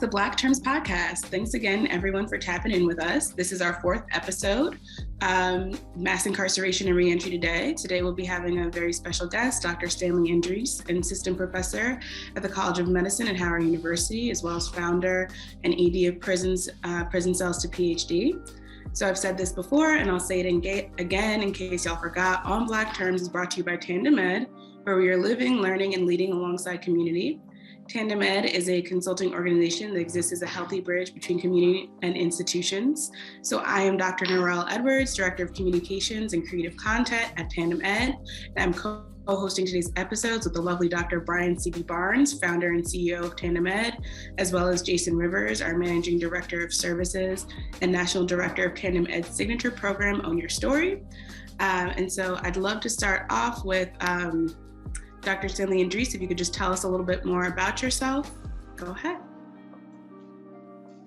the Black Terms Podcast. Thanks again, everyone, for tapping in with us. This is our fourth episode, Mass Incarceration and Reentry Today. Today we'll be having a very special guest, Dr. Stanley Andrisse, an assistant professor at the College of Medicine at Howard University, as well as founder and ED of Prison Cells to PhD. So I've said this before, and I'll say it again in case y'all forgot. On Black Terms is brought to you by Tandem Ed, where we are living, learning, and leading alongside community. Tandem Ed is a consulting organization that exists as a healthy bridge between community and institutions. So I am Dr. Narelle Edwards, Director of Communications and Creative Content at Tandem Ed, and I'm co-hosting today's episodes with the lovely Dr. Brian C.B. Barnes, founder and CEO of Tandem Ed, as well as Jason Rivers, our Managing Director of Services and National Director of Tandem Ed's signature program, Own Your Story. And so I'd love to start off with Dr. Stanley Andrisse, if you could just tell us a little bit more about yourself. Go ahead.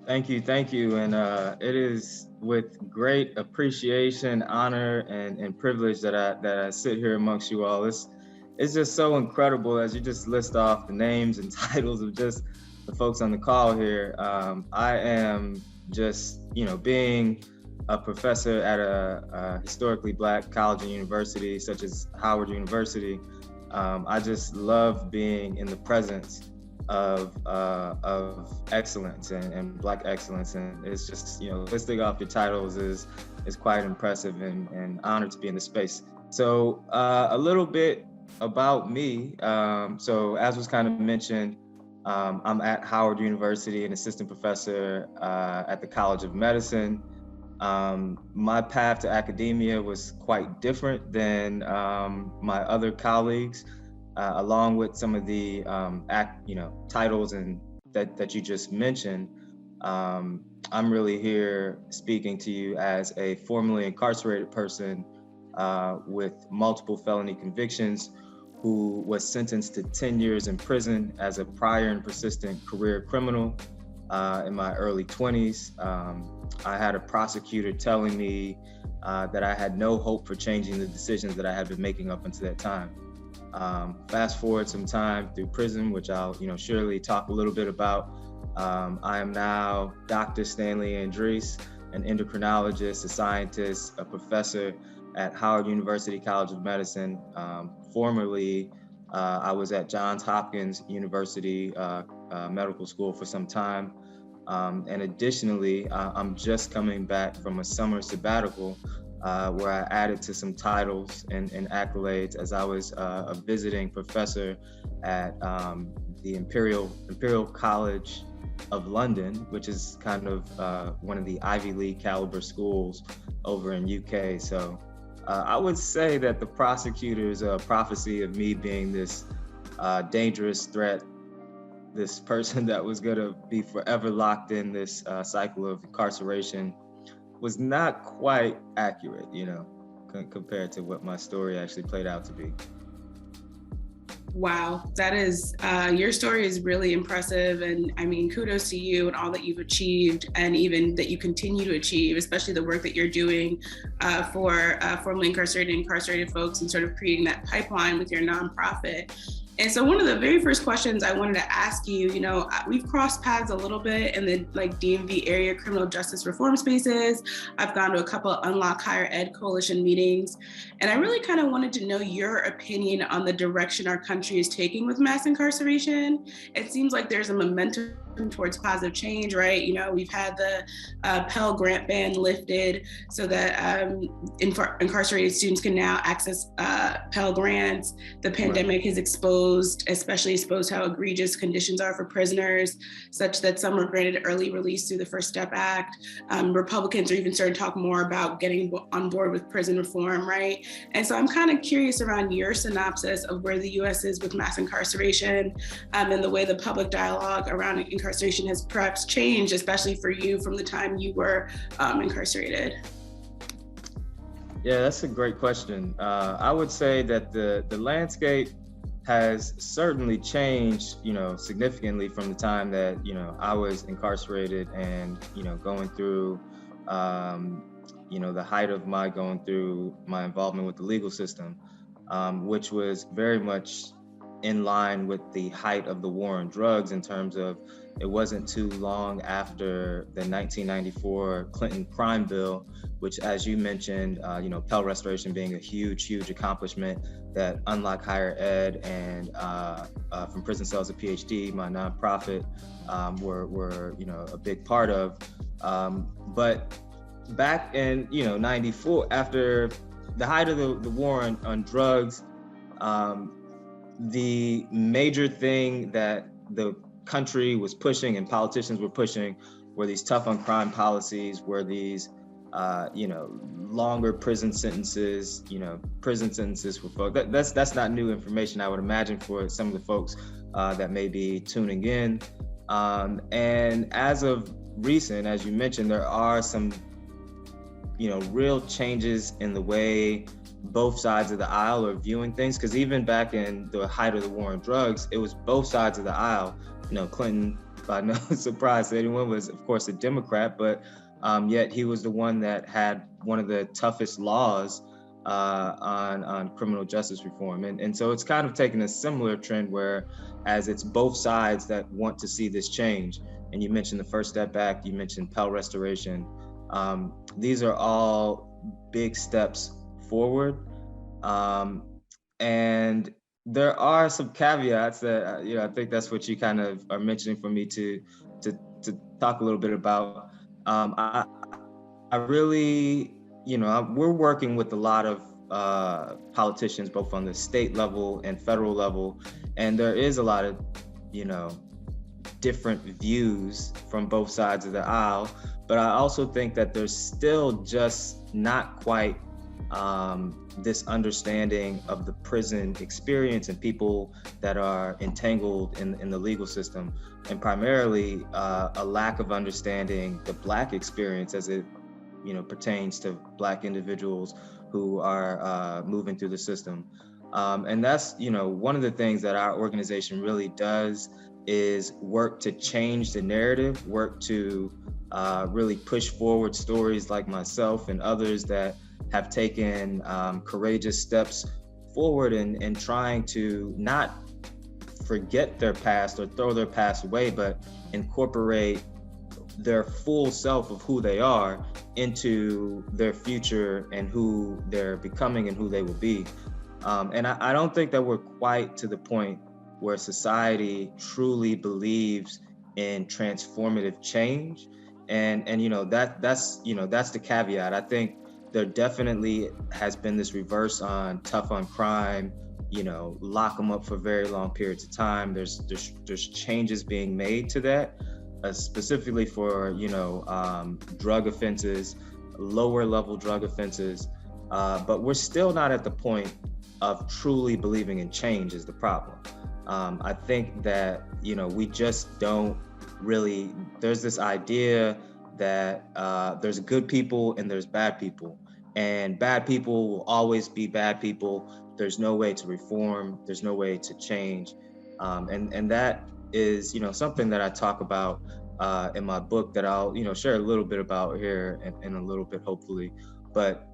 Thank you. And it is with great appreciation, honor, and privilege that I sit here amongst you all. It's just so incredible as you just list off the names and titles of just the folks on the call here. I am just, being a professor at a historically Black college and university such as Howard University. I just love being in the presence of excellence and Black excellence, and it's just listing off your titles is quite impressive and honored to be in the space. So a little bit about me. So as was kind of mentioned, I'm at Howard University, an assistant professor at the College of Medicine. My path to academia was quite different than my other colleagues, along with some of the titles and that you just mentioned. I'm really here speaking to you as a formerly incarcerated person with multiple felony convictions who was sentenced to 10 years in prison as a prior and persistent career criminal in my early 20s. I had a prosecutor telling me that I had no hope for changing the decisions that I had been making up until that time. Fast forward some time through prison, which I'll surely talk a little bit about. I am now Dr. Stanley Andrisse, an endocrinologist, a scientist, a professor at Howard University College of Medicine. Formerly, I was at Johns Hopkins University Medical School for some time. And additionally, I'm just coming back from a summer sabbatical where I added to some titles and accolades as I was a visiting professor at the Imperial College of London, which is kind of one of the Ivy League caliber schools over in UK. So I would say that the prosecutor's prophecy of me being this dangerous threat, this person that was gonna be forever locked in this cycle of incarceration, was not quite accurate, compared to what my story actually played out to be. Wow, that is, your story is really impressive. And I mean, kudos to you and all that you've achieved, and even that you continue to achieve, especially the work that you're doing for formerly incarcerated folks and sort of creating that pipeline with your nonprofit. And so one of the very first questions I wanted to ask you, we've crossed paths a little bit in the DMV area criminal justice reform spaces. I've gone to a couple of Unlock Higher Ed Coalition meetings, and I really kind of wanted to know your opinion on the direction our country is taking with mass incarceration. It seems like there's a momentum towards positive change, right? We've had the Pell Grant ban lifted so that incarcerated students can now access Pell Grants. The pandemic has especially exposed how egregious conditions are for prisoners, such that some were granted early release through the First Step Act. Republicans are even starting to talk more about getting on board with prison reform, right? And so I'm kind of curious around your synopsis of where the US is with mass incarceration, and the way the public dialogue around incarceration has perhaps changed, especially for you from the time you were incarcerated. Yeah, that's a great question. I would say that the landscape has certainly changed, significantly from the time that, I was incarcerated and, going through, the height of my going through my involvement with the legal system, which was very much in line with the height of the war on drugs in terms of it wasn't too long after the 1994 Clinton crime bill, which, as you mentioned, Pell Restoration being a huge accomplishment that unlocked higher ed, and From Prison Cells to PhD, my nonprofit, were a big part of. But back in 94, after the height of the war on drugs, the major thing that the country was pushing and politicians were pushing were these tough on crime policies, were these longer prison sentences, for folks. That's not new information, I would imagine, for some of the folks that may be tuning in. And as of recent, as you mentioned, there are some real changes in the way both sides of the aisle are viewing things, because even back in the height of the war on drugs, it was both sides of the aisle. Clinton, by no surprise to anyone, was of course a Democrat, but yet he was the one that had one of the toughest laws on criminal justice reform. And so it's kind of taken a similar trend where, as it's both sides that want to see this change. And you mentioned the First Step Act, you mentioned Pell Restoration. These are all big steps forward. And there are some caveats that, I think that's what you kind of are mentioning for me to talk a little bit about. I really, we're working with a lot of politicians, both on the state level and federal level, and there is a lot of, different views from both sides of the aisle. But I also think that there's still just not quite this understanding of the prison experience and people that are entangled in the legal system, and primarily a lack of understanding the Black experience as it pertains to Black individuals who are moving through the system. And that's one of the things that our organization really does is work to change the narrative, work to really push forward stories like myself and others that have taken courageous steps forward in trying to not forget their past or throw their past away, but incorporate their full self of who they are into their future and who they're becoming and who they will be. And I don't think that we're quite to the point where society truly believes in transformative change. And that's the caveat. I think there definitely has been this reverse on tough on crime, lock them up for very long periods of time. There's changes being made to that, specifically for, drug offenses, lower level drug offenses. But we're still not at the point of truly believing in change is the problem. I think that, we just don't really, there's this idea that there's good people and there's bad people, and bad people will always be bad people. There's no way to reform, there's no way to change. And that is, something that I talk about in my book that I'll, share a little bit about here in a little bit, hopefully. But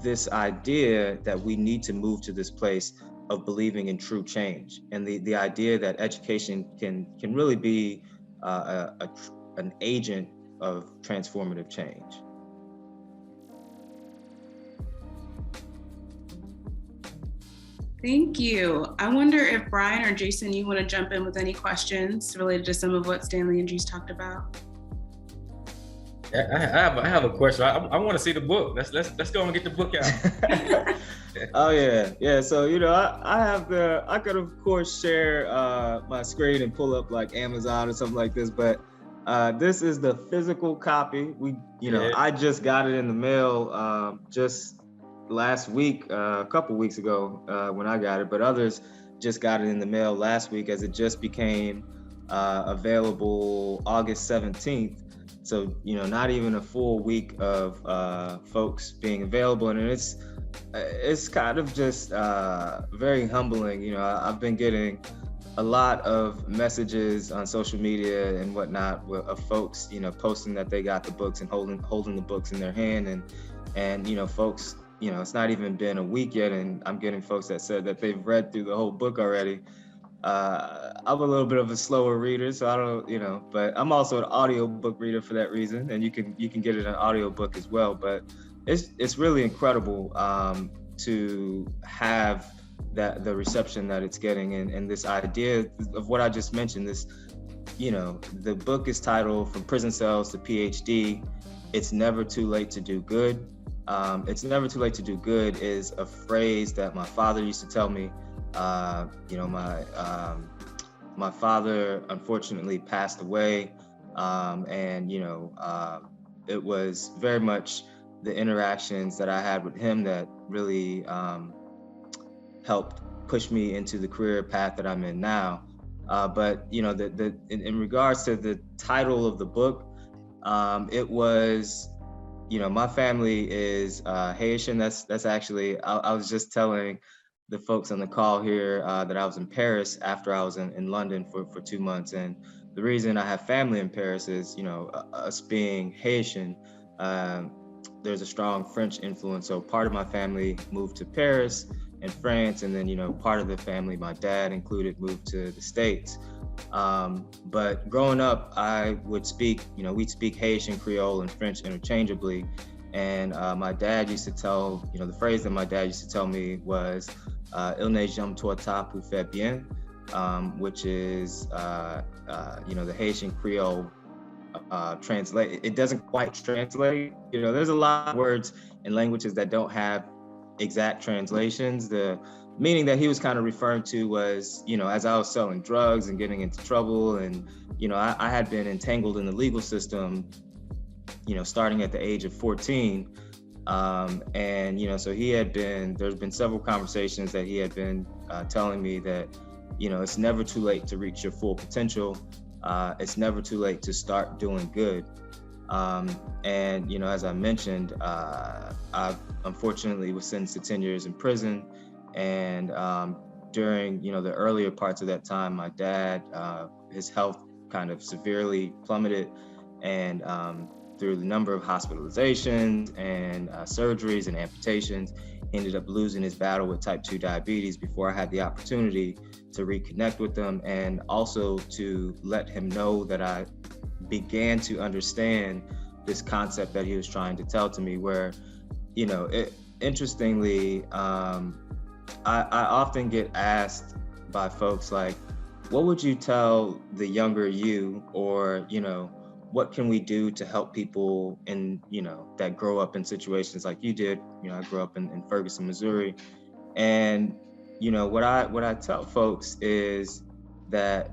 this idea that we need to move to this place of believing in true change, and the idea that education can really be an agent of transformative change. Thank you. I wonder if Brian or Jason, you want to jump in with any questions related to some of what Stanley Andrisse talked about? I have a question. I want to see the book. Let's go and get the book out. Oh yeah. So I could of course share my screen and pull up like Amazon or something like this, but this is the physical copy. I just got it in the mail just last week, a couple weeks ago when I got it, but others just got it in the mail last week as it just became available August 17th. So, not even a full week of folks being available. And it's kind of just very humbling. I've been getting a lot of messages on social media and whatnot of folks, posting that they got the books and holding the books in their hand. And folks, it's not even been a week yet, and I'm getting folks that said that they've read through the whole book already. I'm a little bit of a slower reader, so I don't, but I'm also an audiobook reader for that reason, and you can get it in audiobook as well. But it's really incredible to have the reception that it's getting, and this idea of what I just mentioned. This, the book is titled "From Prison Cells to PhD." It's never too late to do good. It's never too late to do good is a phrase that my father used to tell me. My father unfortunately passed away, and it was very much the interactions that I had with him that really helped push me into the career path that I'm in now. But in regards to the title of the book, it was, my family is Haitian. That's actually, I was just telling the folks on the call here that I was in Paris after I was in London for 2 months. And the reason I have family in Paris is, us being Haitian, there's a strong French influence. So part of my family moved to Paris and France, and then, part of the family, my dad included, moved to the States. But growing up, I would speak, we'd speak Haitian, Creole, and French interchangeably. And my dad used to tell, the phrase that my dad used to tell me was, "Il n'est jamais trop tard pour faire bien," which is, the Haitian Creole translate. It doesn't quite translate. There's a lot of words and languages that don't have exact translations. The meaning that he was kind of referring to was, as I was selling drugs and getting into trouble, and, I had been entangled in the legal system, starting at the age of 14. And, so there's been several conversations that he had been telling me that, it's never too late to reach your full potential. It's never too late to start doing good. And, as I mentioned, I unfortunately was sentenced to 10 years in prison. And during, the earlier parts of that time, my dad, his health kind of severely plummeted. And through the number of hospitalizations and surgeries and amputations, he ended up losing his battle with type 2 diabetes before I had the opportunity to reconnect with him, and also to let him know that I began to understand this concept that he was trying to tell to me, where, interestingly, I often get asked by folks like, what would you tell the younger you, or, what can we do to help people that grow up in situations like you did? I grew up in Ferguson, Missouri. And, what I tell folks is that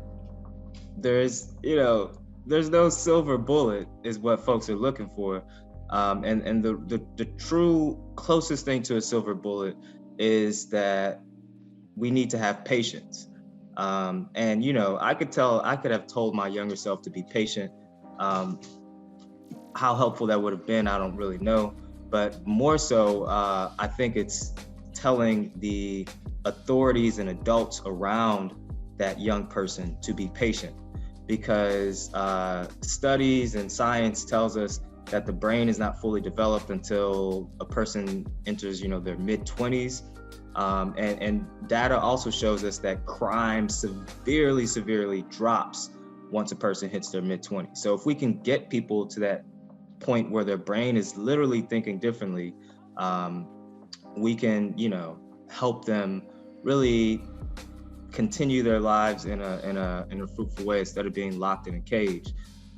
there's no silver bullet is what folks are looking for. And the true closest thing to a silver bullet is that we need to have patience. And, I could have told my younger self to be patient. How helpful that would have been, I don't really know. But more so, I think it's telling the authorities and adults around that young person to be patient, because studies and science tells us that the brain is not fully developed until a person enters, their mid-20s. And data also shows us that crime severely drops once a person hits their mid-20s. So if we can get people to that point where their brain is literally thinking differently, we can, help them really continue their lives in a fruitful way, instead of being locked in a cage.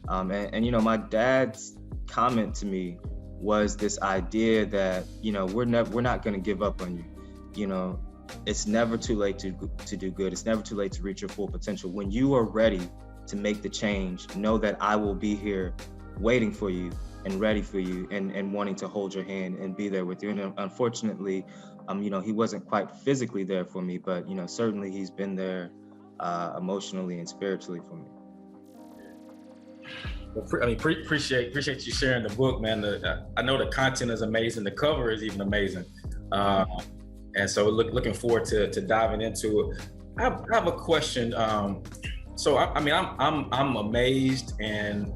And my dad's comment to me was this idea that, we're not going to give up on you. It's never too late to do good. It's never too late to reach your full potential. When you are ready to make the change, know that I will be here waiting for you and ready for you, and wanting to hold your hand and be there with you. And unfortunately, he wasn't quite physically there for me, but, certainly he's been there emotionally and spiritually for me. Well, appreciate you sharing the book, man. I know the content is amazing. The cover is even amazing. And so looking forward to diving into it. I have a question. So I'm amazed and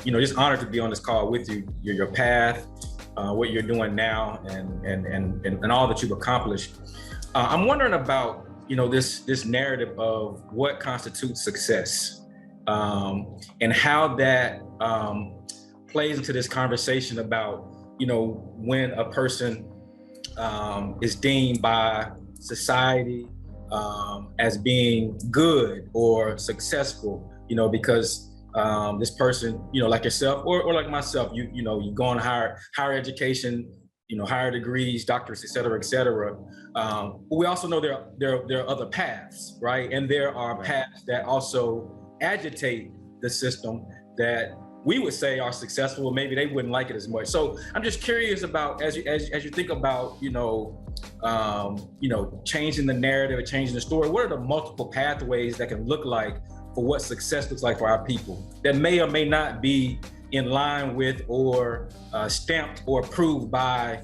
just honored to be on this call with you. Your path, what you're doing now, and all that you've accomplished. I'm wondering about this narrative of what constitutes success, and how that plays into this conversation about, when a person is deemed by society as being good or successful, because this person, like yourself or like myself, you go on higher education, higher degrees, doctorates, et cetera, et cetera. But we also know there are other paths, right? And there are paths that also agitate the system that we would say are successful, or maybe they wouldn't like it as much. So I'm just curious about, as you think about, changing the narrative or changing the story, what are the multiple pathways that can look like for what success looks like for our people that may or may not be in line with or stamped or approved by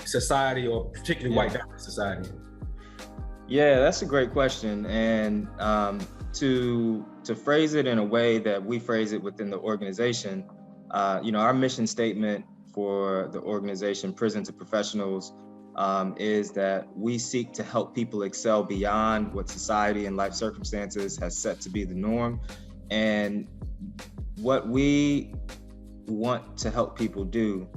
society, or particularly white dominant society? Yeah, that's a great question. And to phrase it in a way that we phrase it within the organization, our mission statement for the organization, Prison to Professionals, is that we seek to help people excel beyond what society and life circumstances has set to be the norm. And what we want to help people do,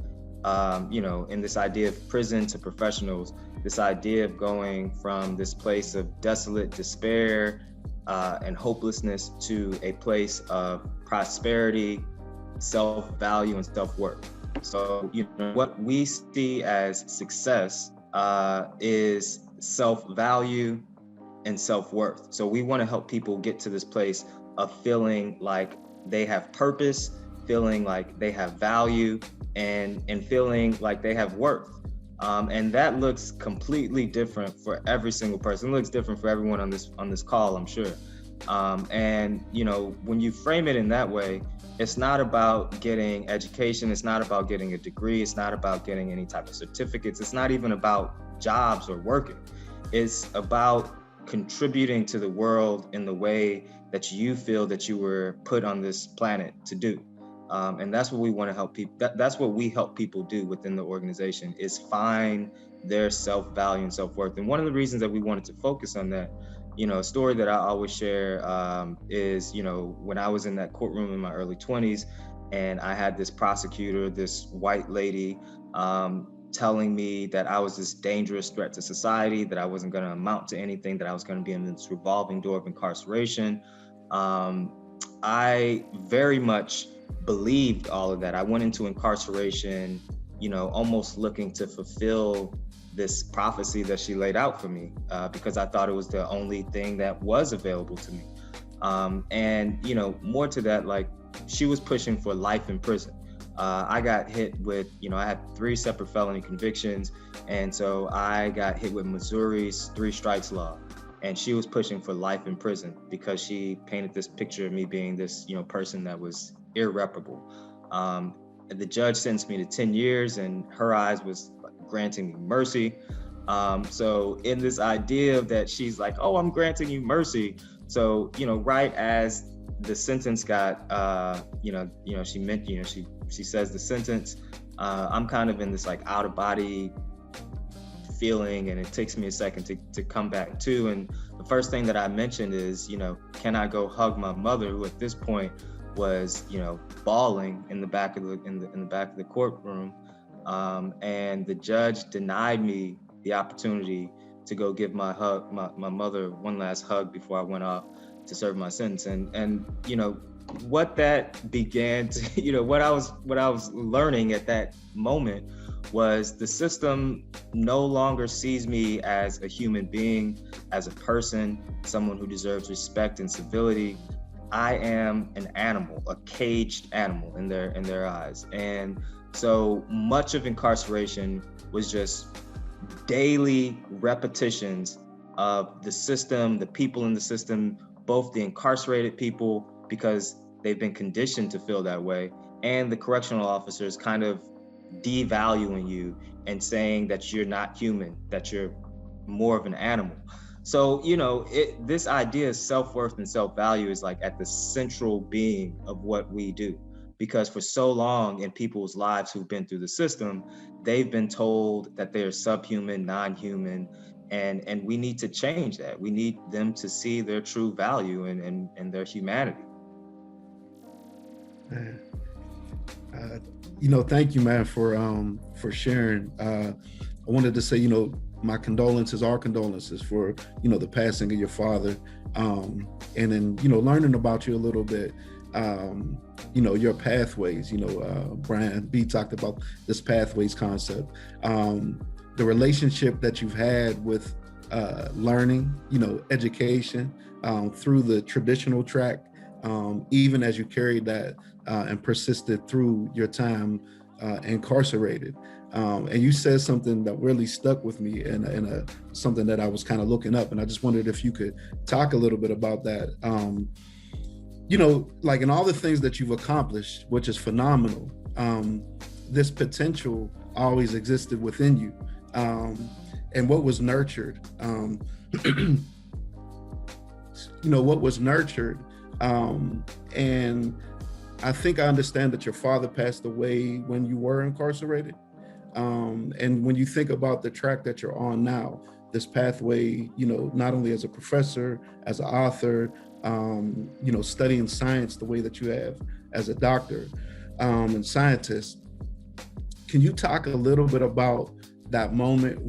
in this idea of prison to professionals, this idea of going from this place of desolate despair and hopelessness to a place of prosperity, self-value, and self-worth. So, what we see as success is self-value and self-worth. So we want to help people get to this place of feeling like they have purpose, feeling like they have value, and feeling like they have worth. And that looks completely different for every single person. It looks different for everyone on this call, I'm sure. And when you frame it in that way, it's not about getting education. It's not about getting a degree. It's not about getting any type of certificates. It's not even about jobs or working. It's about contributing to the world in the way that you feel that you were put on this planet to do. And that's what we want to help people. That's what we help people do within the organization, is find their self-value and self-worth. And one of the reasons that we wanted to focus on that, a story that I always share is, when I was in that courtroom in my early 20s, and I had this prosecutor, this white lady, telling me that I was this dangerous threat to society, that I wasn't going to amount to anything, that I was going to be in this revolving door of incarceration. I very much believed all of that. I went into incarceration, almost looking to fulfill this prophecy that she laid out for me, because I thought it was the only thing that was available to me. And more to that, like, she was pushing for life in prison. I got hit with, I had 3 separate felony convictions. And so I got hit with Missouri's 3 strikes law. And she was pushing for life in prison because she painted this picture of me being this, person that was irreparable. And the judge sentenced me to 10 years, and her eyes was granting me mercy. So in this idea of that, she's like, oh, I'm granting you mercy. So, right as the sentence got, she meant, she says the sentence, I'm kind of in this like out of body feeling, and it takes me a second to come back to. And the first thing that I mentioned is, can I go hug my mother, who at this point was, bawling in the back of the courtroom. And the judge denied me the opportunity to go give my mother one last hug before I went off to serve my sentence. And what that began to, what I was learning at that moment was the system no longer sees me as a human being, as a person, someone who deserves respect and civility. I am an animal, a caged animal in their eyes. And so much of incarceration was just daily repetitions of the system, the people in the system, both the incarcerated people, because they've been conditioned to feel that way, and the correctional officers kind of devaluing you and saying that you're not human, that you're more of an animal. So, this idea of self-worth and self-value is like at the central being of what we do. Because for so long in people's lives who've been through the system, they've been told that they're subhuman, non-human, And we need to change that. We need them to see their true value and their humanity. Man. Thank you, man, for sharing. I wanted to say, my condolences, our condolences for, the passing of your father. And then, learning about you a little bit, your pathways, Brian B talked about this pathways concept, the relationship that you've had with learning, education through the traditional track, even as you carried that and persisted through your time incarcerated. And you said something that really stuck with me and something that I was kind of looking up. And I just wondered if you could talk a little bit about that. Like in all the things that you've accomplished, which is phenomenal, this potential always existed within you. And what was nurtured, what was nurtured. And I think I understand that your father passed away when you were incarcerated. And when you think about the track that you're on now, this pathway, not only as a professor, as an author, studying science the way that you have as a doctor and scientist, can you talk a little bit about that moment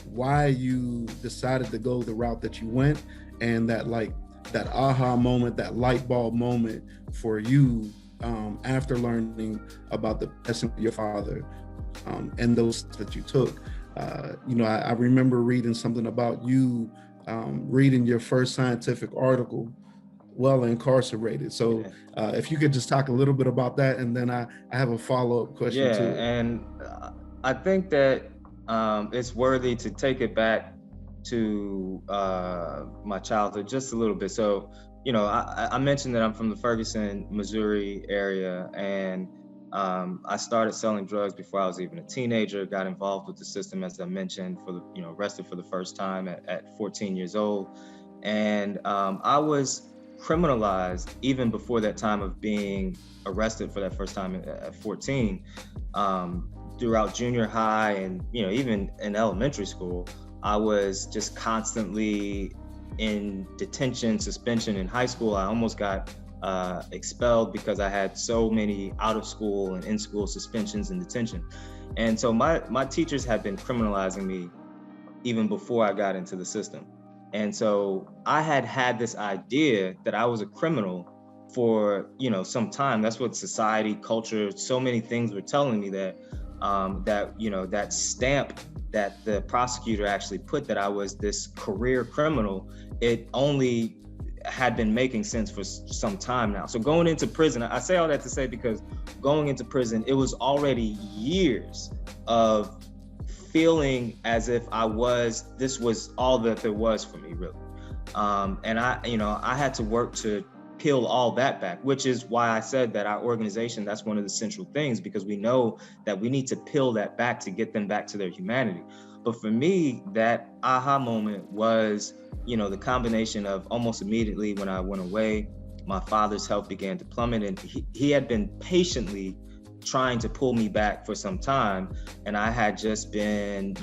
why you decided to go the route that you went, and that aha moment, that light bulb moment for you after learning about the passing of your father and those that you took? I remember reading something about you reading your first scientific article while incarcerated. So if you could just talk a little bit about that, and then I have a follow-up question too. And I think that it's worthy to take it back to my childhood just a little bit. So, I mentioned that I'm from the Ferguson, Missouri area, and I started selling drugs before I was even a teenager, got involved with the system, as I mentioned, arrested for the first time at 14 years old. And I was criminalized even before that time of being arrested for that first time at 14. Throughout junior high and, even in elementary school, I was just constantly in detention, suspension. In high school, I almost got expelled because I had so many out of school and in school suspensions and detention. And so my teachers had been criminalizing me even before I got into the system. And so I had this idea that I was a criminal for, some time. That's what society, culture, so many things were telling me that that stamp that the prosecutor actually put that I was this career criminal, it only had been making sense for some time now. So going into prison, I say all that to say because going into prison, it was already years of feeling as if this was all that there was for me, really. And I had to work to peel all that back, which is why I said that our organization, that's one of the central things, because we know that we need to peel that back to get them back to their humanity. But for me, that aha moment was, the combination of almost immediately when I went away, my father's health began to plummet, and he had been patiently trying to pull me back for some time. And I had just been,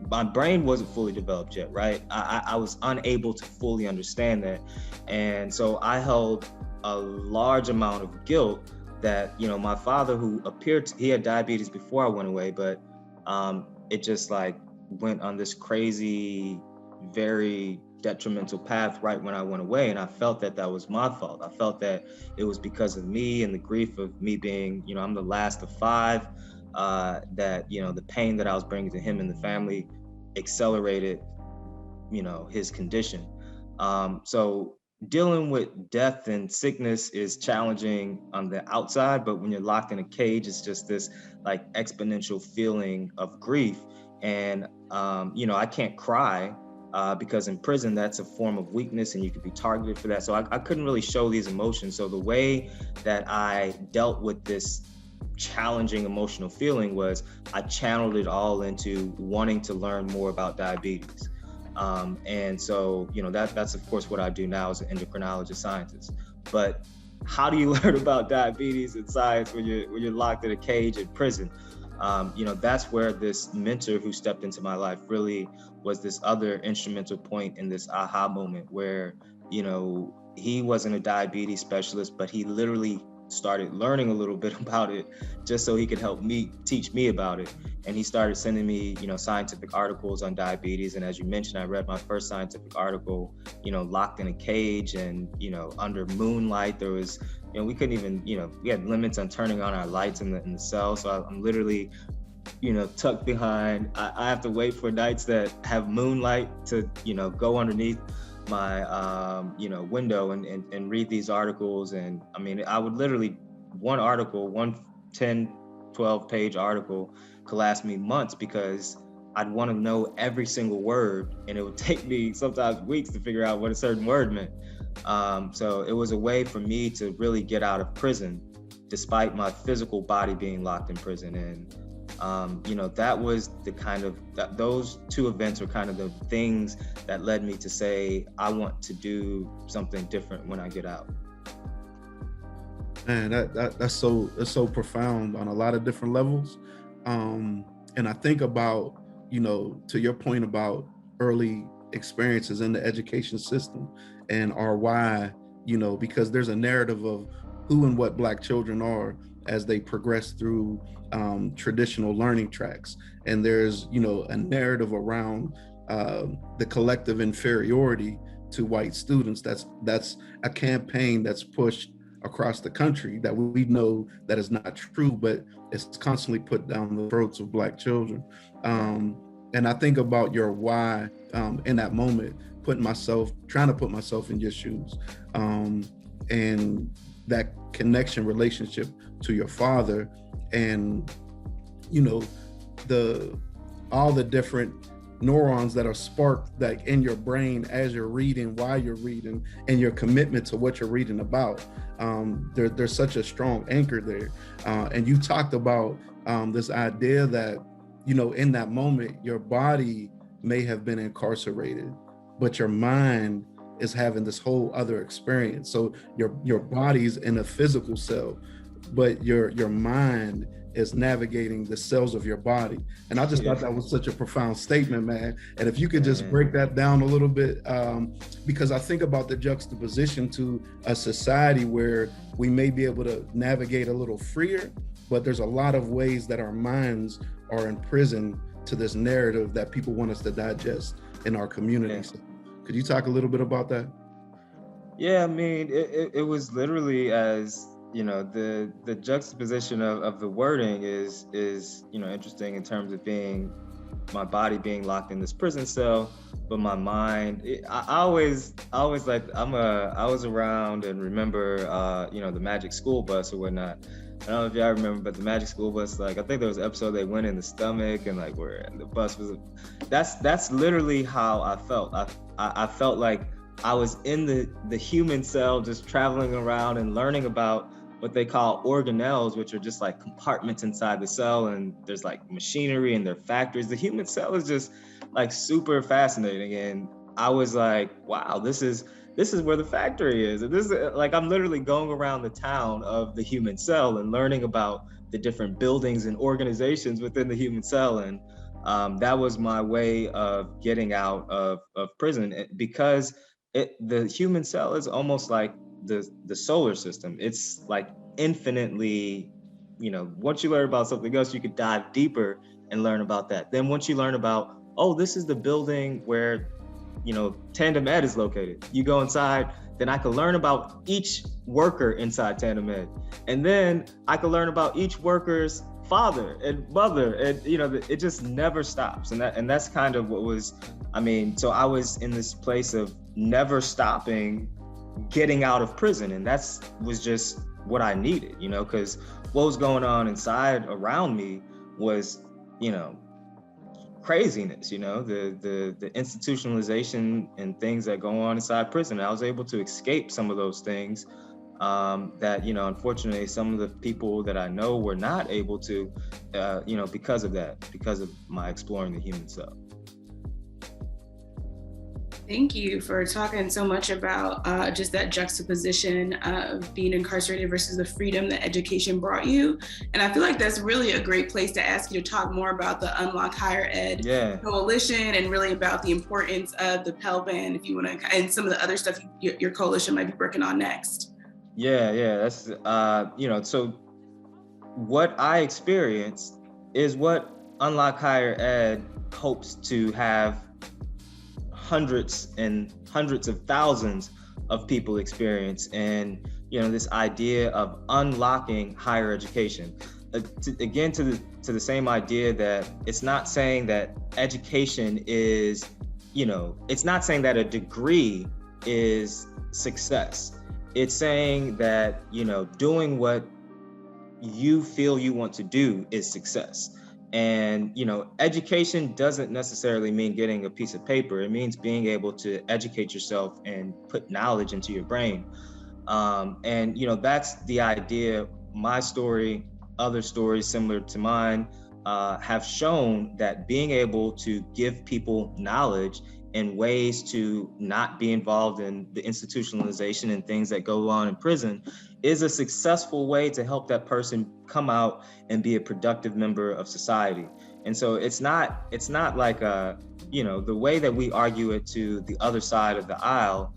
my brain wasn't fully developed yet, right? I was unable to fully understand that. And so I held a large amount of guilt that, my father, who he had diabetes before I went away, but it just went on this crazy, very detrimental path right when I went away. And I felt that was my fault. I felt that it was because of me and the grief of me being, I'm the last of 5, that, the pain that I was bringing to him and the family accelerated, his condition. So dealing with death and sickness is challenging on the outside, but when you're locked in a cage, it's just this exponential feeling of grief. And, I can't cry because in prison, that's a form of weakness and you could be targeted for that. So I couldn't really show these emotions. So the way that I dealt with this challenging emotional feeling was I channeled it all into wanting to learn more about diabetes. And so, that's of course what I do now as an endocrinologist scientist. But how do you learn about diabetes and science when you're locked in a cage in prison? that's where this mentor who stepped into my life really was this other instrumental point in this aha moment where, he wasn't a diabetes specialist, but he literally started learning a little bit about it just so he could help me, teach me about it. And he started sending me, scientific articles on diabetes. And as you mentioned, I read my first scientific article, locked in a cage and, under moonlight. There was, we couldn't even, we had limits on turning on our lights in the cell. So I'm literally, tucked behind. I have to wait for nights that have moonlight to, go underneath my window and read these articles. And I mean, I would literally, one 12 page article could last me months because I'd want to know every single word, and it would take me sometimes weeks to figure out what a certain word meant. So it was a way for me to really get out of prison despite my physical body being locked in prison. And that was the kind of, those two events were kind of the things that led me to say, I want to do something different when I get out. Man, that's so profound on a lot of different levels. And I think about, to your point about early experiences in the education system and our why, because there's a narrative of who and what Black children are as they progress through traditional learning tracks. And there's, a narrative around the collective inferiority to white students. That's a campaign that's pushed across the country that we know that is not true, but it's constantly put down the throats of Black children. And I think about your why in that moment, trying to put myself in your shoes, and that connection relationship to your father, and all the different neurons that are sparked like in your brain as you're reading, while you're reading, and your commitment to what you're reading about. There's such a strong anchor there. And you talked about this idea that, in that moment, your body may have been incarcerated, but your mind is having this whole other experience. So your body's in a physical cell, but your mind is navigating the cells of your body. And I just thought that was such a profound statement, man. And if you could just break that down a little bit, because I think about the juxtaposition to a society where we may be able to navigate a little freer, but there's a lot of ways that our minds are imprisoned to this narrative that people want us to digest in our communities. Yeah. Could you talk a little bit about that? Yeah, I mean, it was literally as, the juxtaposition of the wording is interesting in terms of being my body being locked in this prison cell, but my mind, I was around and remember, the Magic School Bus or whatnot. I don't know if y'all remember, but the Magic School Bus, I think there was an episode they went in the stomach and where the bus was, that's literally how I felt. I felt like I was in the human cell, just traveling around and learning about what they call organelles, which are just compartments inside the cell, and there's machinery and their factories. The human cell is just super fascinating. And I was like, wow, this is where the factory is. And this is I'm literally going around the town of the human cell and learning about the different buildings and organizations within the human cell. And that was my way of getting out of prison, because the human cell is almost like the solar system. It's infinitely, once you learn about something else, you could dive deeper and learn about that. Then once you learn about, oh, this is the building where, Tandem Ed is located. You go inside, then I could learn about each worker inside Tandem Ed. And then I could learn about each worker's father and mother, and it just never stops. And that's kind of what was, so I was in this place of never stopping getting out of prison, and was just what I needed, because what was going on inside around me was, craziness, the institutionalization and things that go on inside prison. I was able to escape some of those things that, unfortunately, some of the people that I know were not able to, because of my exploring the human cell. Thank you for talking so much about just that juxtaposition of being incarcerated versus the freedom that education brought you. And I feel like that's really a great place to ask you to talk more about the Unlock Higher Ed Coalition, and really about the importance of the Pell Ban, if you want to, and some of the other stuff your coalition might be working on next. Yeah, that's, so what I experienced is what Unlock Higher Ed hopes to have hundreds and hundreds of thousands of people experience. And, this idea of unlocking higher education. Again, to the same idea that it's not saying that education is, it's not saying that a degree is success. It's saying that, doing what you feel you want to do is success. And, education doesn't necessarily mean getting a piece of paper. It means being able to educate yourself and put knowledge into your brain. And, that's the idea. My story, other stories similar to mine, have shown that being able to give people knowledge and ways to not be involved in the institutionalization and things that go on in prison is a successful way to help that person come out and be a productive member of society. And so it's not like the way that we argue it to the other side of the aisle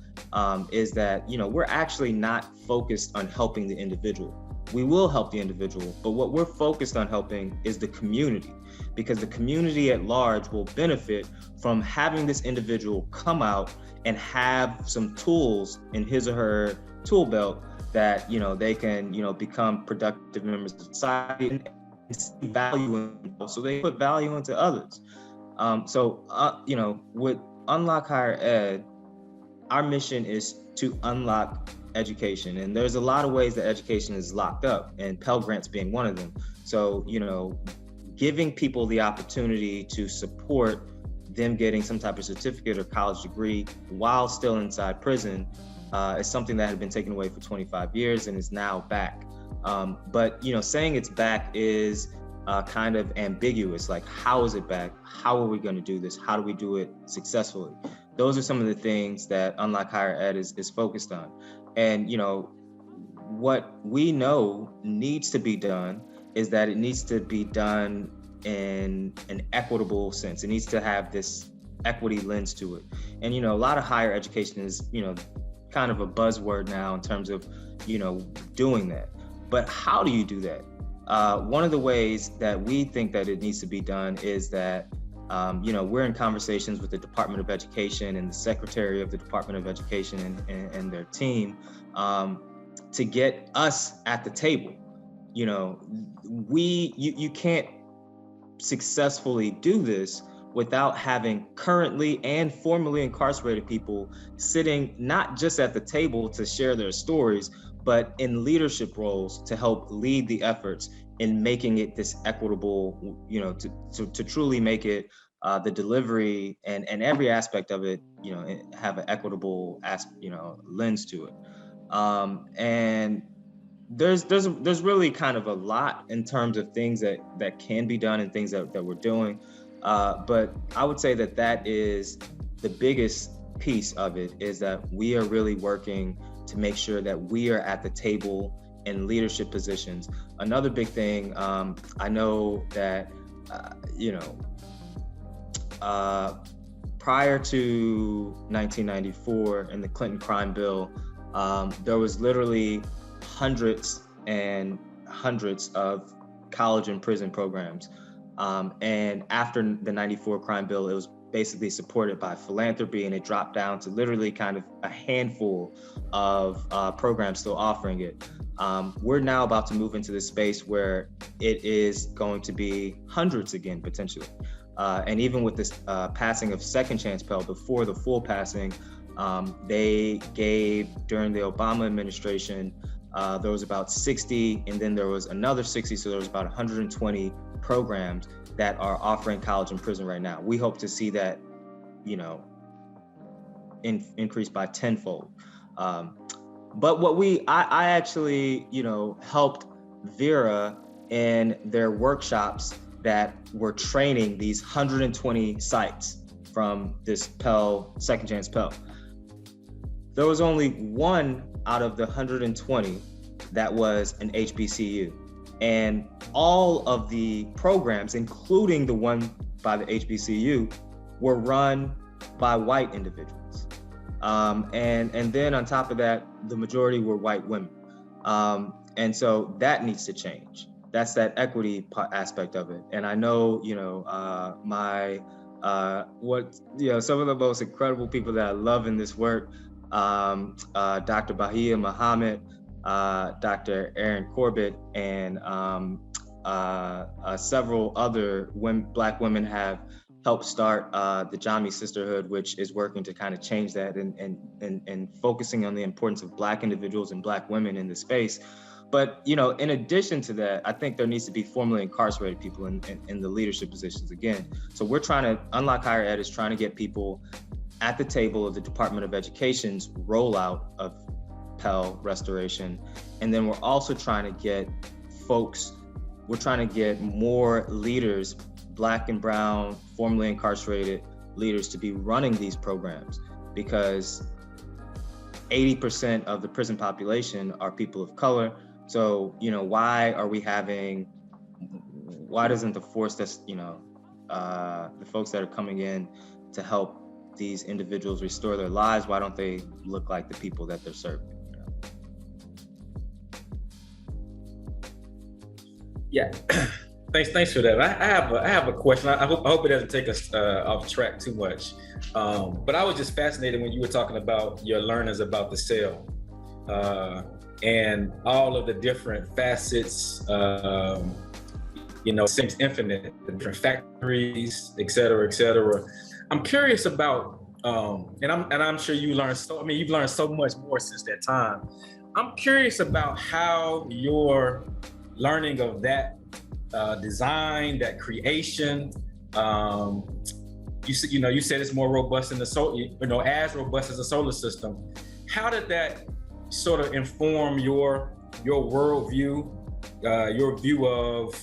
is that, we're actually not focused on helping the individual. We will help the individual, but what we're focused on helping is the community, because the community at large will benefit from having this individual come out and have some tools in his or her tool belt that, they can, become productive members of society and see value in, so they put value into others. With Unlock Higher Ed, our mission is to unlock education. And there's a lot of ways that education is locked up, and Pell Grants being one of them. So, giving people the opportunity to support them getting some type of certificate or college degree while still inside prison is something that had been taken away for 25 years and is now back. But, saying it's back is kind of ambiguous. Like, how is it back? How are we going to do this? How do we do it successfully? Those are some of the things that Unlock Higher Ed is focused on. And, what we know needs to be done is that it needs to be done in an equitable sense. It needs to have this equity lens to it. And, a lot of higher education is, kind of a buzzword now in terms of, doing that. But how do you do that? One of the ways that we think that it needs to be done is that, we're in conversations with the Department of Education and the Secretary of the Department of Education and their team to get us at the table. You can't successfully do this without having currently and formerly incarcerated people sitting not just at the table to share their stories, but in leadership roles to help lead the efforts in making it this equitable, to truly make it the delivery and every aspect of it, have an equitable lens to it. And there's really kind of a lot in terms of things that can be done and things that we're doing. But I would say that is the biggest piece of it, is that we are really working to make sure that we are at the table in leadership positions. Another big thing, I know that, prior to 1994 in the Clinton crime bill, there was literally hundreds and hundreds of college and prison programs. And after the 94 crime bill, it was basically supported by philanthropy, and it dropped down to literally kind of a handful of programs still offering it. We're now about to move into this space where it is going to be hundreds again, potentially. And even with this passing of Second Chance Pell, before the full passing, they gave, during the Obama administration, there was about 60, and then there was another 60, so there was about 120 programs that are offering college and prison right now. We hope to see that, increase by tenfold. But what I actually, helped Vera in their workshops that were training these 120 sites from this second chance Pell. There was only one out of the 120 that was an HBCU. And all of the programs, including the one by the HBCU, were run by white individuals. And then on top of that, the majority were white women. And so that needs to change. That's that equity aspect of it. And I know, some of the most incredible people that I love in this work, Dr. Bahia Muhammad, Dr. Aaron Corbett, and several other Black women have helped start the Jami Sisterhood, which is working to kind of change that and focusing on the importance of Black individuals and Black women in the space. But, in addition to that, I think there needs to be formerly incarcerated people in the leadership positions again. So we're trying to, Unlock Higher Ed is trying to get people at the table of the Department of Education's rollout of Pell restoration. And then we're also trying to get more leaders, Black and brown, formerly incarcerated leaders, to be running these programs, because 80% of the prison population are people of color. So, why doesn't the force that's, the folks that are coming in to help these individuals restore their lives, why don't they look like the people that they're serving? Yeah, thanks for that. I have a question. I hope it doesn't take us off track too much. But I was just fascinated when you were talking about your learnings about the cell and all of the different facets. Seems infinite, the different factories, et cetera, et cetera. I'm curious about, and I'm sure you've learned so much more since that time. I'm curious about how your learning of that design, that creation, you said it's more robust in the solar, as robust as the solar system. How did that sort of inform your worldview, your view of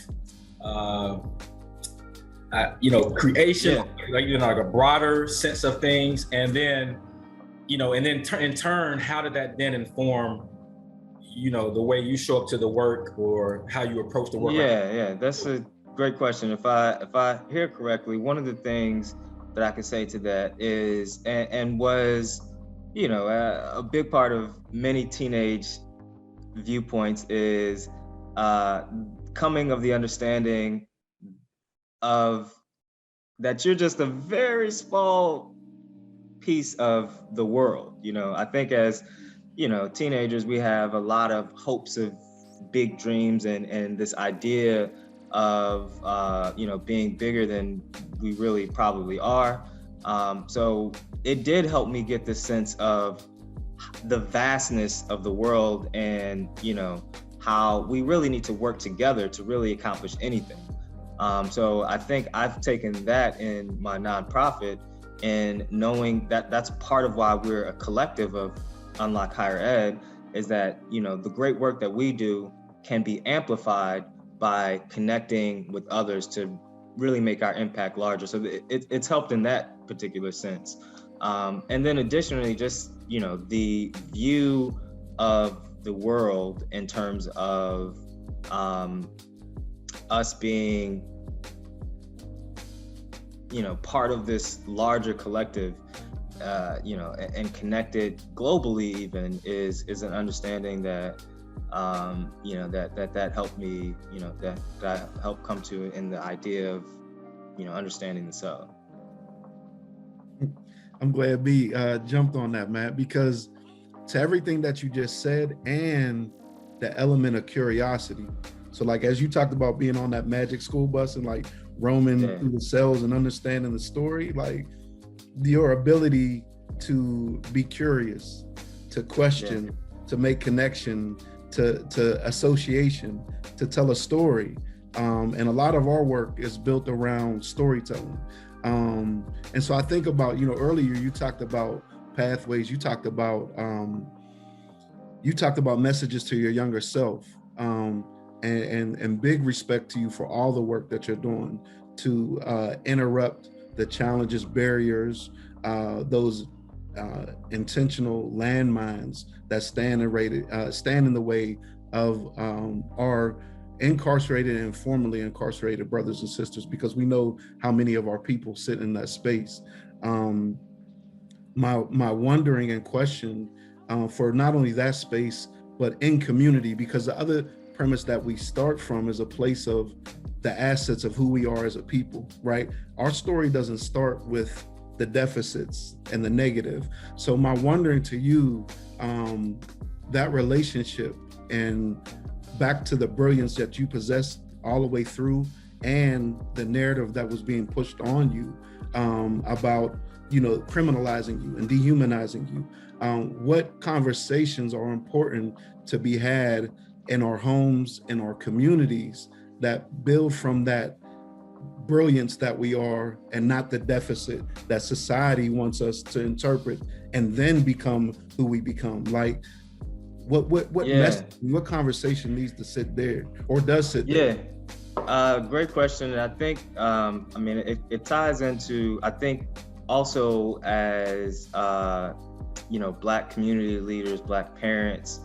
creation, like a broader sense of things, and then in turn, how did that then inform the way you show up to the work or how you approach the work? Yeah, that's a great question. If I hear correctly, one of the things that I can say to that is, and was, a big part of many teenage viewpoints is coming of the understanding of that you're just a very small piece of the world. I think as teenagers, we have a lot of hopes of big dreams and this idea of being bigger than we really probably are. So it did help me get this sense of the vastness of the world and how we really need to work together to really accomplish anything. So I think I've taken that in my nonprofit and knowing that that's part of why we're a collective of Unlock Higher Ed, is that the great work that we do can be amplified by connecting with others to really make our impact larger. So it's helped in that particular sense. And then additionally, just the view of the world in terms of us being part of this larger collective, and connected globally even is an understanding that that helped me, that I helped come to in the idea of understanding the cell. I'm glad B jumped on that, Matt, because to everything that you just said and the element of curiosity. So like, as you talked about being on that magic school bus and like roaming through the cells and understanding the story, like your ability to be curious, to question, to make connection, to association, to tell a story. And a lot of our work is built around storytelling. And so I think about, earlier you talked about pathways, you talked about messages to your younger self, and big respect to you for all the work that you're doing to interrupt the challenges, barriers, those intentional landmines that stand in the way of our incarcerated and formerly incarcerated brothers and sisters, because we know how many of our people sit in that space. My wondering and question for not only that space, but in community, because the other premise that we start from is a place of the assets of who we are as a people, right? Our story doesn't start with the deficits and the negative. So my wondering to you, that relationship and back to the brilliance that you possess all the way through, and the narrative that was being pushed on you about, criminalizing you and dehumanizing you. What conversations are important to be had in our homes, in our communities, that build from that brilliance that we are, and not the deficit that society wants us to interpret and then become who we become? Like, what conversation needs to sit there, or does sit there? Great question. And I think, it ties into, I think, also as, Black community leaders, Black parents,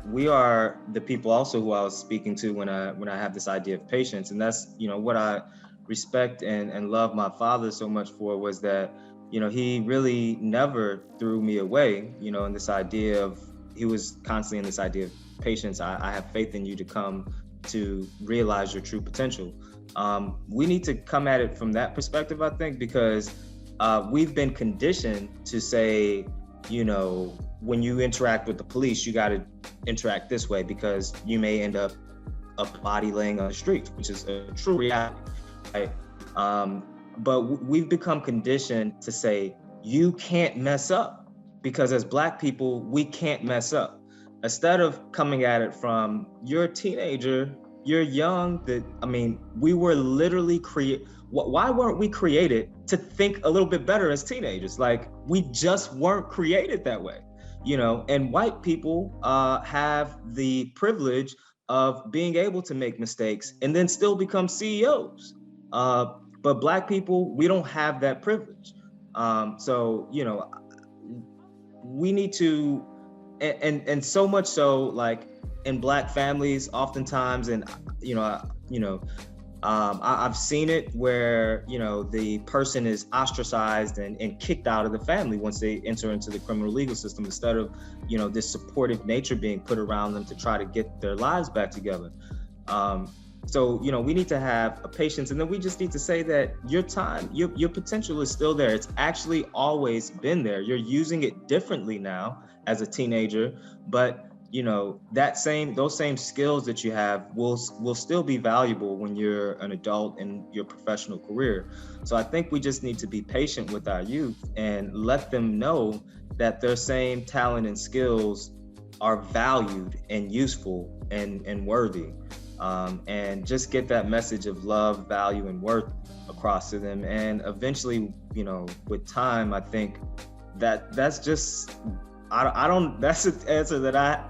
we are the people also who I was speaking to when I have this idea of patience. And that's, what I respect and love my father so much for, was that, he really never threw me away, in this idea of, he was constantly in this idea of patience. I have faith in you to come to realize your true potential. We need to come at it from that perspective, I think, because we've been conditioned to say, when you interact with the police, you got to interact this way because you may end up a body laying on the street, which is a true reality, right? But we've become conditioned to say, you can't mess up, because as Black people, we can't mess up. Instead of coming at it from, you're a teenager, you're young, we were literally why weren't we created to think a little bit better as teenagers? Like, we just weren't created that way, and white people have the privilege of being able to make mistakes and then still become CEOs. But Black people, we don't have that privilege. So, we need to, and so much so, like, in Black families, oftentimes, and I've seen it where the person is ostracized and kicked out of the family once they enter into the criminal legal system, instead of this supportive nature being put around them to try to get their lives back together. So we need to have a patience, and then we just need to say that your time, your potential is still there. It's actually always been there. You're using it differently now as a teenager, but those same skills that you have will still be valuable when you're an adult in your professional career. So I think we just need to be patient with our youth and let them know that their same talent and skills are valued and useful and worthy. And just get that message of love, value, and worth across to them. And eventually, with time, I think that's just, that's an answer that I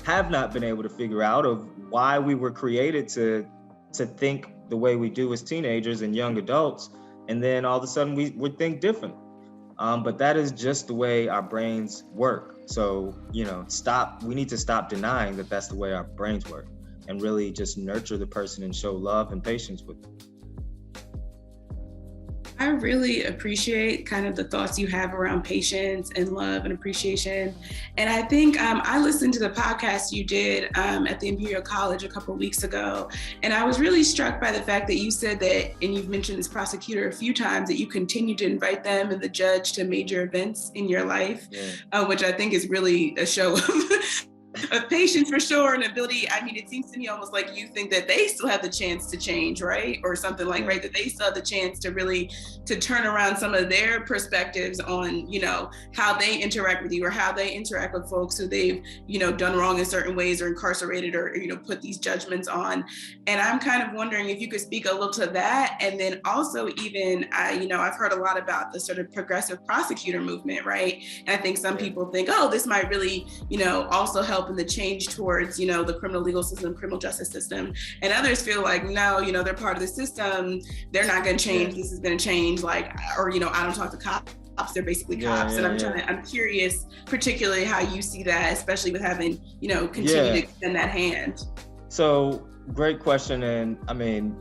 have not been able to figure out, of why we were created to think the way we do as teenagers and young adults, and then all of a sudden we think different. But that is just the way our brains work. So, we need to stop denying that that's the way our brains work, and really just nurture the person and show love and patience with them. I really appreciate kind of the thoughts you have around patience and love and appreciation. And I think I listened to the podcast you did at the Imperial College a couple of weeks ago. And I was really struck by the fact that you said that, and you've mentioned this prosecutor a few times, that you continue to invite them and the judge to major events in your life, which I think is really a show of patience for sure, and ability. It seems to me almost like you think that they still have the chance to change, right? Or something like, right, that they still have the chance to really to turn around some of their perspectives on, how they interact with you, or how they interact with folks who they've, done wrong in certain ways, or incarcerated, or, put these judgments on. And I'm kind of wondering if you could speak a little to that. And then also even, I've heard a lot about the sort of progressive prosecutor movement, right? And I think some people think, oh, this might really, also help help in the change towards, you know, the criminal legal system, criminal justice system. And others feel like, no, you know, they're part of the system. They're not going to change. This is going to change. Like, or, you know, I don't talk to cops. They're basically cops. And I'm curious, particularly how you see that, especially with having, you know, continue to extend that hand. So great question. And I mean,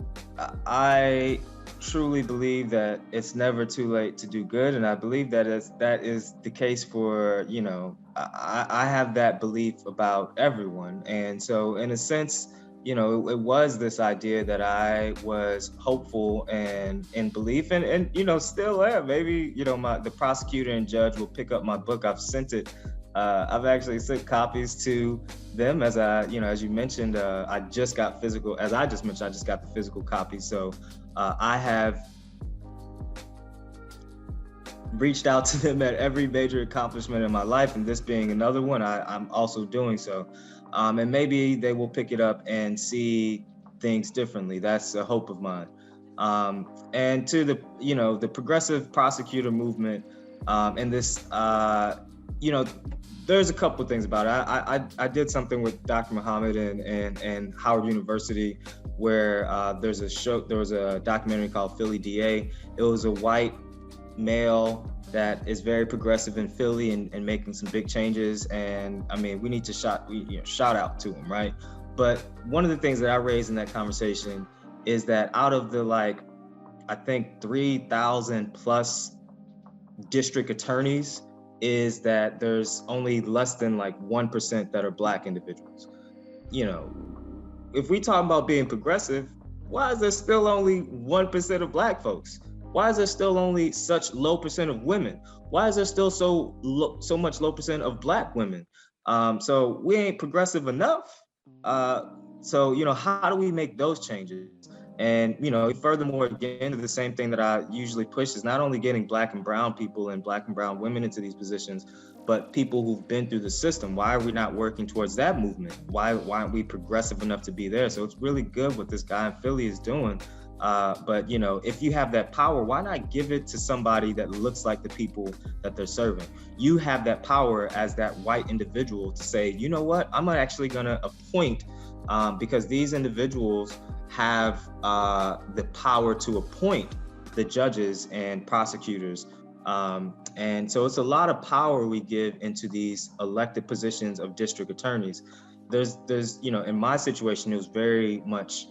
I truly believe that it's never too late to do good. And I believe that is the case for, you know, I have that belief about everyone. And so in a sense, you know, it was this idea that I was hopeful and in belief and you know, still am. Maybe, you know, the prosecutor and judge will pick up my book. I've sent it. I've actually sent copies to them as you mentioned, I just got physical, as I just mentioned, I just got the physical copy. So I have reached out to them at every major accomplishment in my life, and this being another one, I'm also doing so. And maybe they will pick it up and see things differently. That's a hope of mine. And to the, you know, the progressive prosecutor movement, and this, you know, there's a couple of things about it. I did something with Dr. Muhammad and Howard University where there was a documentary called Philly DA. It was a white male that is very progressive in Philly and making some big changes. And I mean, we need to shout out to him, right? But one of the things that I raised in that conversation is that out of the, like, I think 3,000 plus district attorneys, is that there's only less than like 1% that are Black individuals. You know, if we talk about being progressive, why is there still only 1% of Black folks? Why is there still only such low percent of women? Why is there still so much low percent of Black women? So we ain't progressive enough. So, you know, how do we make those changes? And, you know, furthermore, again, the same thing that I usually push is not only getting Black and brown people and Black and brown women into these positions, but people who've been through the system. Why are we not working towards that movement? Why aren't we progressive enough to be there? So it's really good what this guy in Philly is doing. But, you know, if you have that power, why not give it to somebody that looks like the people that they're serving? You have that power as that white individual to say, you know what, I'm actually going to appoint, because these individuals have the power to appoint the judges and prosecutors. And so it's a lot of power we give into these elected positions of district attorneys. There's, you know, in my situation, it was very much,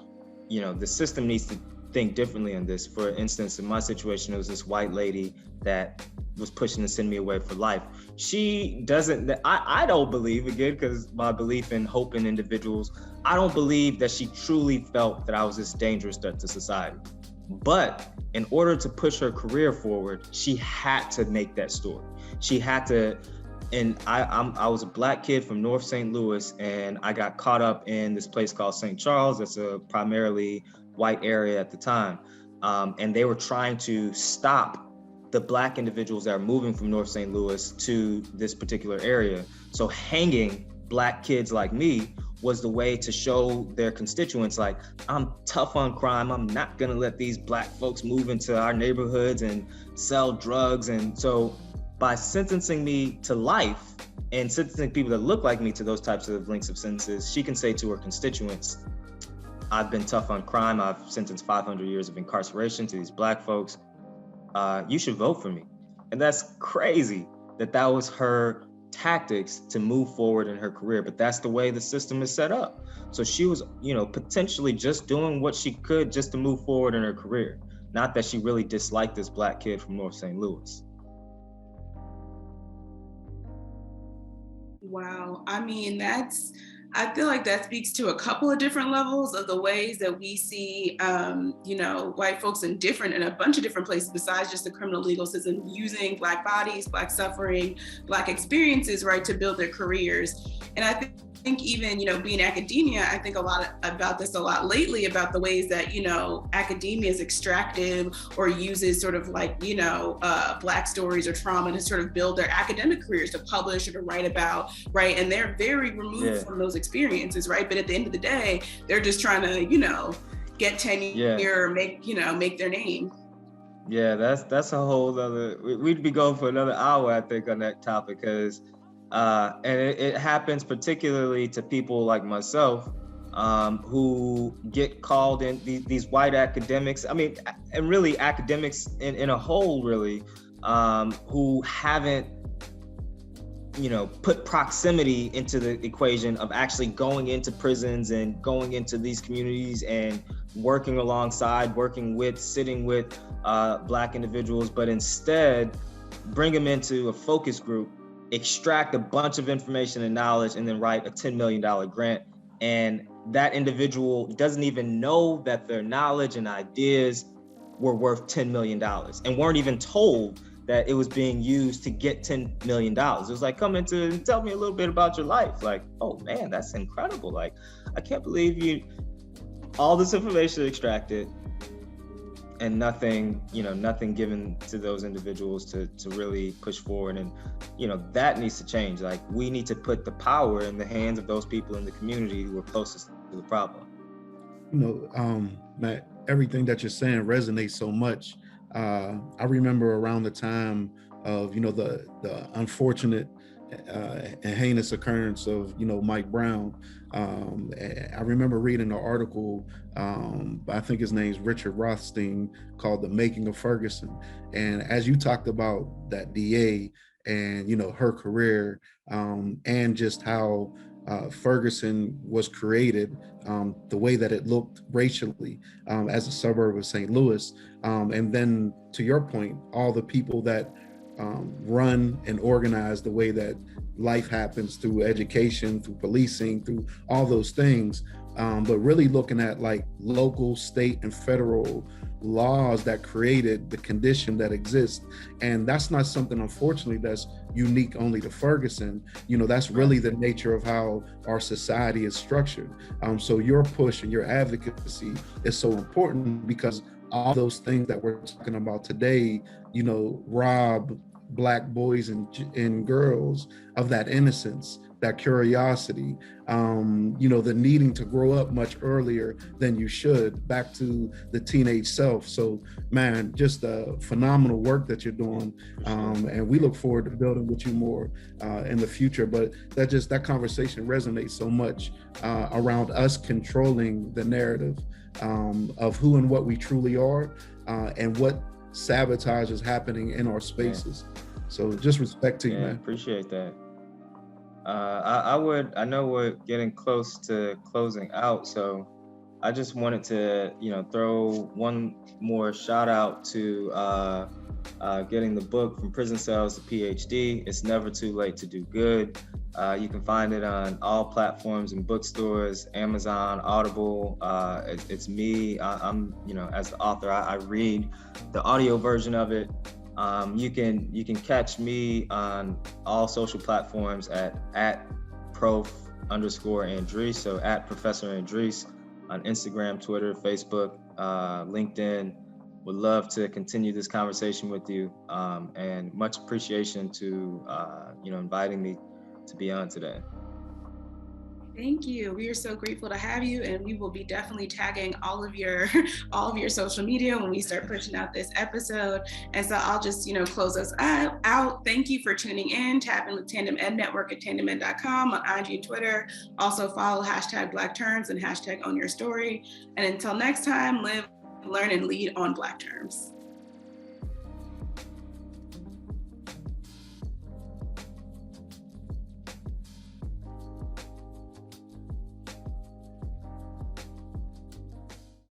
you know, the system needs to think differently on this. For instance, in my situation, it was this white lady that was pushing to send me away for life. She doesn't, I don't believe, again, because my belief in hope in individuals, I don't believe that she truly felt that I was this dangerous threat to society. But in order to push her career forward, she had to make that story. She had to, and I was a Black kid from North St. Louis, and I got caught up in this place called St. Charles. That's a primarily white area at the time. And they were trying to stop the Black individuals that are moving from North St. Louis to this particular area. So hanging Black kids like me was the way to show their constituents, like, I'm tough on crime. I'm not gonna let these Black folks move into our neighborhoods and sell drugs. And so by sentencing me to life and sentencing people that look like me to those types of lengths of sentences, she can say to her constituents, I've been tough on crime. I've sentenced 500 years of incarceration to these Black folks. You should vote for me. And that's crazy that was her tactics to move forward in her career, but that's the way the system is set up. So she was, you know, potentially just doing what she could just to move forward in her career. Not that she really disliked this Black kid from North St. Louis. Wow. I mean, I feel like that speaks to a couple of different levels of the ways that we see, you know, white folks in a bunch of different places besides just the criminal legal system, using Black bodies, Black suffering, Black experiences, right, to build their careers. And I think even, you know, being academia, I think a lot about this a lot lately, about the ways that, you know, academia is extractive or uses sort of like, you know, Black stories or trauma to sort of build their academic careers, to publish or to write about, right? And they're very removed from those experiences, right? But at the end of the day, they're just trying to, you know, get tenure or make their name. Yeah, that's a whole other, we'd be going for another hour, I think, on that topic, because And it happens particularly to people like myself, who get called in, these white academics, I mean, and really academics in a whole, really, who haven't, put proximity into the equation of actually going into prisons and going into these communities and working alongside, sitting with Black individuals, but instead bring them into a focus group, extract a bunch of information and knowledge, and then write a $10 million grant. And that individual doesn't even know that their knowledge and ideas were worth $10 million and weren't even told that it was being used to get $10 million. It was like, come into and tell me a little bit about your life. Like, oh man, that's incredible. Like, I can't believe all this information extracted and nothing given to those individuals to really push forward. And, that needs to change. Like, we need to put the power in the hands of those people in the community who are closest to the problem. Matt, everything that you're saying resonates so much. I remember around the time of, the unfortunate and heinous occurrence of, Mike Brown. I remember reading an article, I think his name's Richard Rothstein, called The Making of Ferguson. And as you talked about that DA and, her career, and just how Ferguson was created, the way that it looked racially, as a suburb of St. Louis. And then to your point, all the people that run and organize the way that life happens through education, through policing, through all those things, but really looking at like local, state, and federal laws that created the condition that exists. And that's not something, unfortunately, that's unique only to Ferguson. That's really the nature of how our society is structured. So your push and your advocacy is so important, because all those things that we're talking about today, rob Black boys and girls of that innocence, that curiosity, the needing to grow up much earlier than you should, back to the teenage self. So, man, just phenomenal work that you're doing. And we look forward to building with you more in the future. But that conversation resonates so much around us controlling the narrative of who and what we truly are, and what sabotage is happening in our spaces. So just respect to you, man. Appreciate that. I know we're getting close to closing out, so I just wanted to, throw one more shout out to getting the book From Prison Cells to PhD. It's Never Too Late to Do Good. You can find it on all platforms and bookstores, Amazon, Audible. It's me. I'm, as the author, I read the audio version of it. You can catch me on all social platforms at prof_Andrisse, so at Professor Andrisse on Instagram, Twitter, Facebook, LinkedIn. Would love to continue this conversation with you, and much appreciation to inviting me to be on today. Thank you. We are so grateful to have you, and we will be definitely tagging all of your social media when we start pushing out this episode. And so I'll just close us out. Thank you for tuning in. Tap in with Tandem Ed Network at tandemed.com on IG and Twitter. Also follow #Black Terms and #OwnYourStory. And until next time, live, learn, and lead on Black terms.